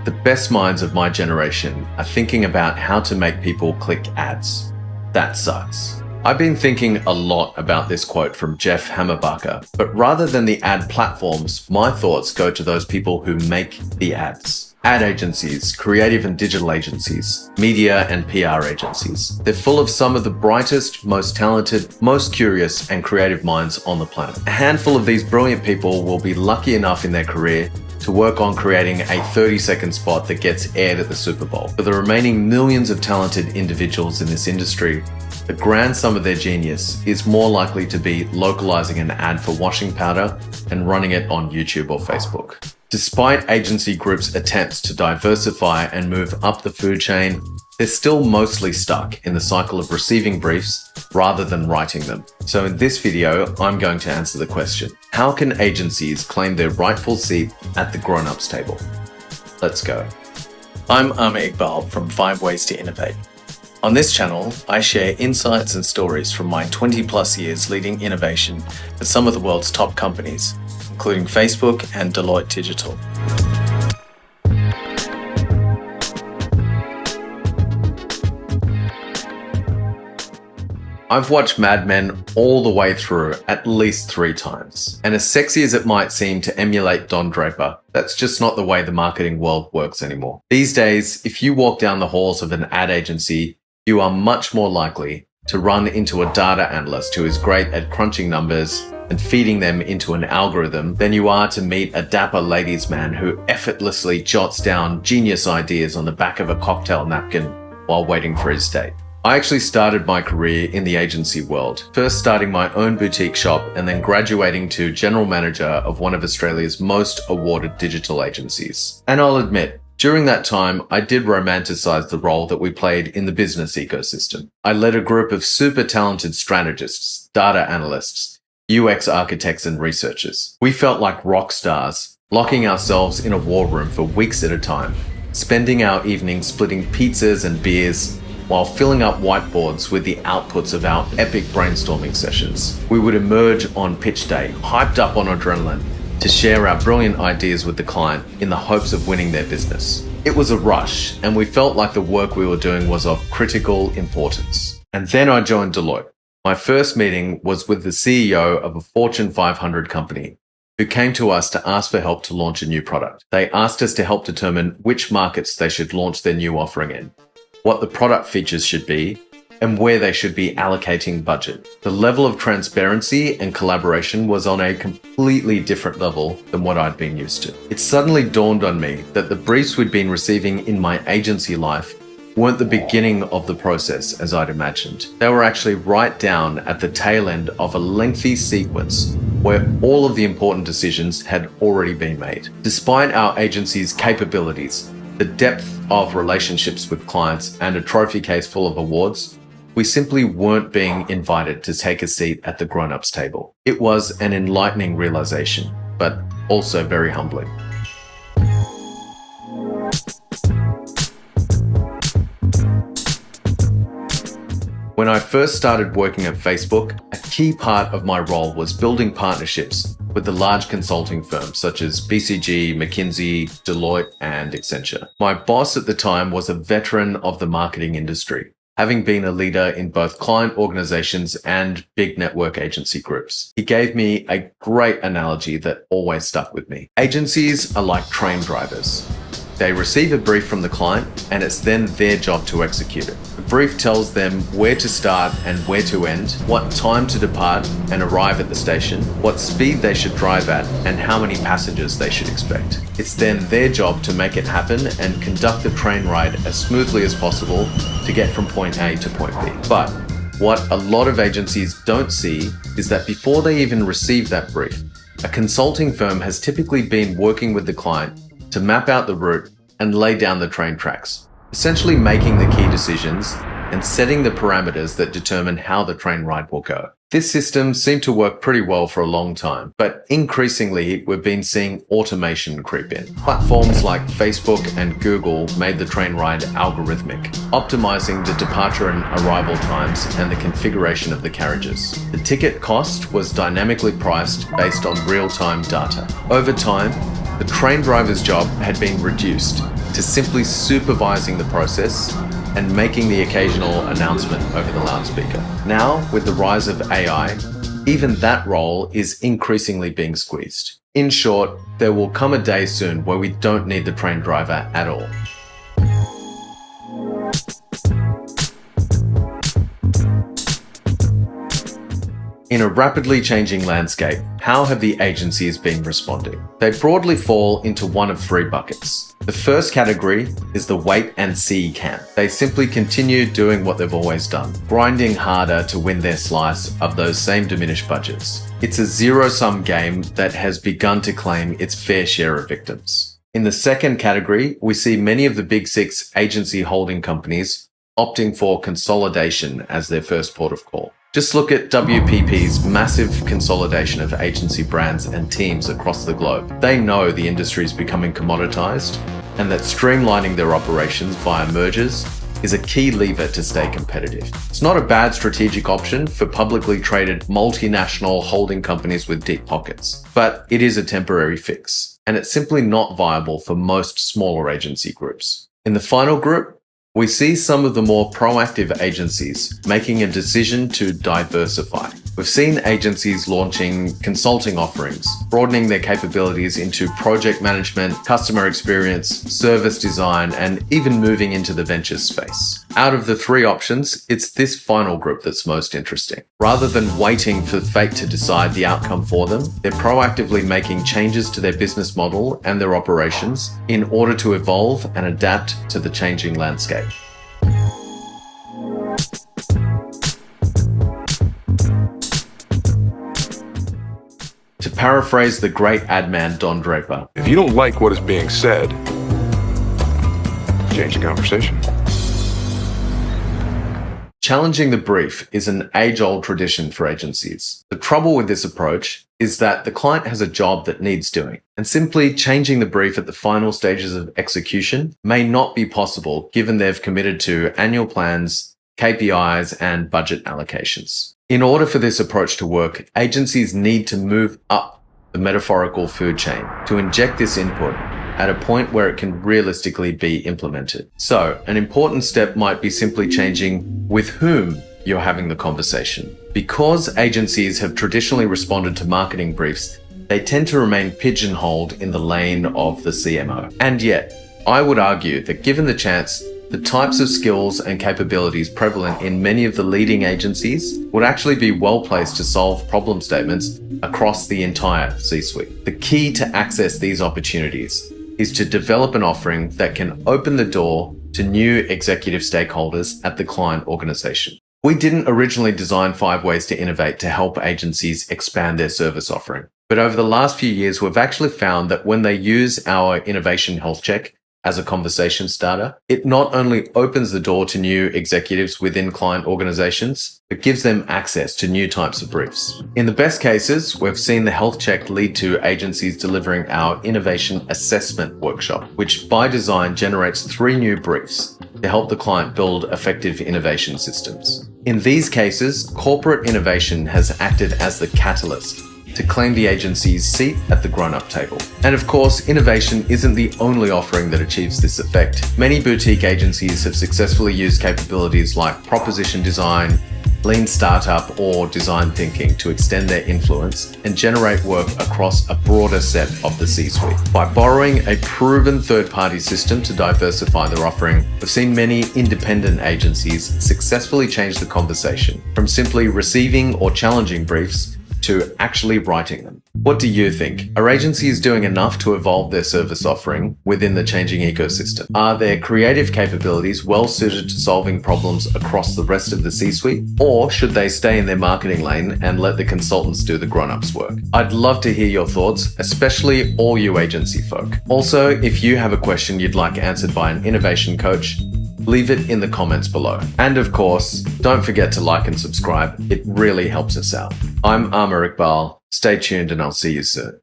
The best minds of my generation are thinking about how to make people click ads. That sucks. I've been thinking a lot about this quote from Jeff Hammerbacher, but rather than the ad platforms, my thoughts go to those people who make the ads. Ad agencies, creative and digital agencies, media and PR agencies. They're full of some of the brightest, most talented, most curious and creative minds on the planet. A handful of these brilliant people will be lucky enough in their career to work on creating a 30-second spot that gets aired at the Super Bowl. For the remaining millions of talented individuals in this industry, the grand sum of their genius is more likely to be localizing an ad for washing powder and running it on YouTube or Facebook. Despite agency groups' attempts to diversify and move up the food chain, they're still mostly stuck in the cycle of receiving briefs rather than writing them. So in this video, I'm going to answer the question, how can agencies claim their rightful seat at the grown-ups table? Let's go. I'm Iqbal from 5 Ways to Innovate. On this channel, I share insights and stories from my 20+ years leading innovation at some of the world's top companies, including Facebook and Deloitte Digital. I've watched Mad Men all the way through at least 3 times. And as sexy as it might seem to emulate Don Draper, that's just not the way the marketing world works anymore. These days, if you walk down the halls of an ad agency, you are much more likely to run into a data analyst who is great at crunching numbers and feeding them into an algorithm than you are to meet a dapper ladies' man who effortlessly jots down genius ideas on the back of a cocktail napkin while waiting for his date. I actually started my career in the agency world, first starting my own boutique shop and then graduating to general manager of one of Australia's most awarded digital agencies. And I'll admit, during that time, I did romanticize the role that we played in the business ecosystem. I led a group of super talented strategists, data analysts, UX architects and researchers. We felt like rock stars, locking ourselves in a war room for weeks at a time, spending our evenings splitting pizzas and beers while filling up whiteboards with the outputs of our epic brainstorming sessions. We would emerge on pitch day, hyped up on adrenaline, to share our brilliant ideas with the client in the hopes of winning their business. It was a rush, and we felt like the work we were doing was of critical importance. And then I joined Deloitte. My first meeting was with the CEO of a Fortune 500 company, who came to us to ask for help to launch a new product. They asked us to help determine which markets they should launch their new offering in, what the product features should be, and where they should be allocating budget. The level of transparency and collaboration was on a completely different level than what I'd been used to. It suddenly dawned on me that the briefs we'd been receiving in my agency life weren't the beginning of the process as I'd imagined. They were actually right down at the tail end of a lengthy sequence where all of the important decisions had already been made. Despite our agency's capabilities, the depth of relationships with clients, and a trophy case full of awards, we simply weren't being invited to take a seat at the grown-ups table. It was an enlightening realization, but also very humbling. When I first started working at Facebook, a key part of my role was building partnerships with the large consulting firms such as BCG, McKinsey, Deloitte, and Accenture. My boss at the time was a veteran of the marketing industry, having been a leader in both client organizations and big network agency groups. He gave me a great analogy that always stuck with me. Agencies are like train drivers. They receive a brief from the client, and it's then their job to execute it. The brief tells them where to start and where to end, what time to depart and arrive at the station, what speed they should drive at, and how many passengers they should expect. It's then their job to make it happen and conduct the train ride as smoothly as possible to get from point A to point B. But what a lot of agencies don't see is that before they even receive that brief, a consulting firm has typically been working with the client to map out the route and lay down the train tracks, essentially making the key decisions and setting the parameters that determine how the train ride will go. This system seemed to work pretty well for a long time, but increasingly we've been seeing automation creep in. Platforms like Facebook and Google made the train ride algorithmic, optimizing the departure and arrival times and the configuration of the carriages. The ticket cost was dynamically priced based on real-time data. Over time, the train driver's job had been reduced, to simply supervising the process and making the occasional announcement over the loudspeaker. Now, with the rise of AI, even that role is increasingly being squeezed. In short, there will come a day soon where we don't need the trained driver at all. In a rapidly changing landscape, how have the agencies been responding? They broadly fall into one of three buckets. The first category is the wait and see camp. They simply continue doing what they've always done, grinding harder to win their slice of those same diminished budgets. It's a zero-sum game that has begun to claim its fair share of victims. In the second category, we see many of the big six agency holding companies opting for consolidation as their first port of call. Just look at WPP's massive consolidation of agency brands and teams across the globe. They know the industry is becoming commoditized and that streamlining their operations via mergers is a key lever to stay competitive. It's not a bad strategic option for publicly traded multinational holding companies with deep pockets, but it is a temporary fix, and it's simply not viable for most smaller agency groups. In the final group, we see some of the more proactive agencies making a decision to diversify. We've seen agencies launching consulting offerings, broadening their capabilities into project management, customer experience, service design, and even moving into the ventures space. Out of the three options, it's this final group that's most interesting. Rather than waiting for fate to decide the outcome for them, they're proactively making changes to their business model and their operations in order to evolve and adapt to the changing landscape. To paraphrase the great ad man Don Draper, if you don't like what is being said, change the conversation. Challenging the brief is an age-old tradition for agencies. The trouble with this approach is that the client has a job that needs doing, and simply changing the brief at the final stages of execution may not be possible given they've committed to annual plans, KPIs, and budget allocations. In order for this approach to work, agencies need to move up the metaphorical food chain to inject this input at a point where it can realistically be implemented. So, an important step might be simply changing with whom you're having the conversation. Because agencies have traditionally responded to marketing briefs, they tend to remain pigeonholed in the lane of the CMO. And yet, I would argue that given the chance, the types of skills and capabilities prevalent in many of the leading agencies would actually be well placed to solve problem statements across the entire C-suite. The key to access these opportunities is to develop an offering that can open the door to new executive stakeholders at the client organization. We didn't originally design 5 ways to innovate to help agencies expand their service offering. But over the last few years, we've actually found that when they use our innovation health check as a conversation starter, it not only opens the door to new executives within client organizations, but gives them access to new types of briefs. In the best cases, we've seen the health check lead to agencies delivering our innovation assessment workshop, which by design generates 3 new briefs to help the client build effective innovation systems. In these cases, corporate innovation has acted as the catalyst to claim the agency's seat at the Grownup table. And of course, innovation isn't the only offering that achieves this effect. Many boutique agencies have successfully used capabilities like proposition design, lean startup, or design thinking to extend their influence and generate work across a broader set of the C-suite. By borrowing a proven third-party system to diversify their offering, we've seen many independent agencies successfully change the conversation from simply receiving or challenging briefs to actually writing them. What do you think? Are agencies doing enough to evolve their service offering within the changing ecosystem? Are their creative capabilities well suited to solving problems across the rest of the C-suite? Or should they stay in their marketing lane and let the consultants do the grown-ups work? I'd love to hear your thoughts, especially all you agency folk. Also, if you have a question you'd like answered by an innovation coach, leave it in the comments below. And of course, don't forget to like and subscribe. It really helps us out. I'm Hammerbacher. Stay tuned and I'll see you soon.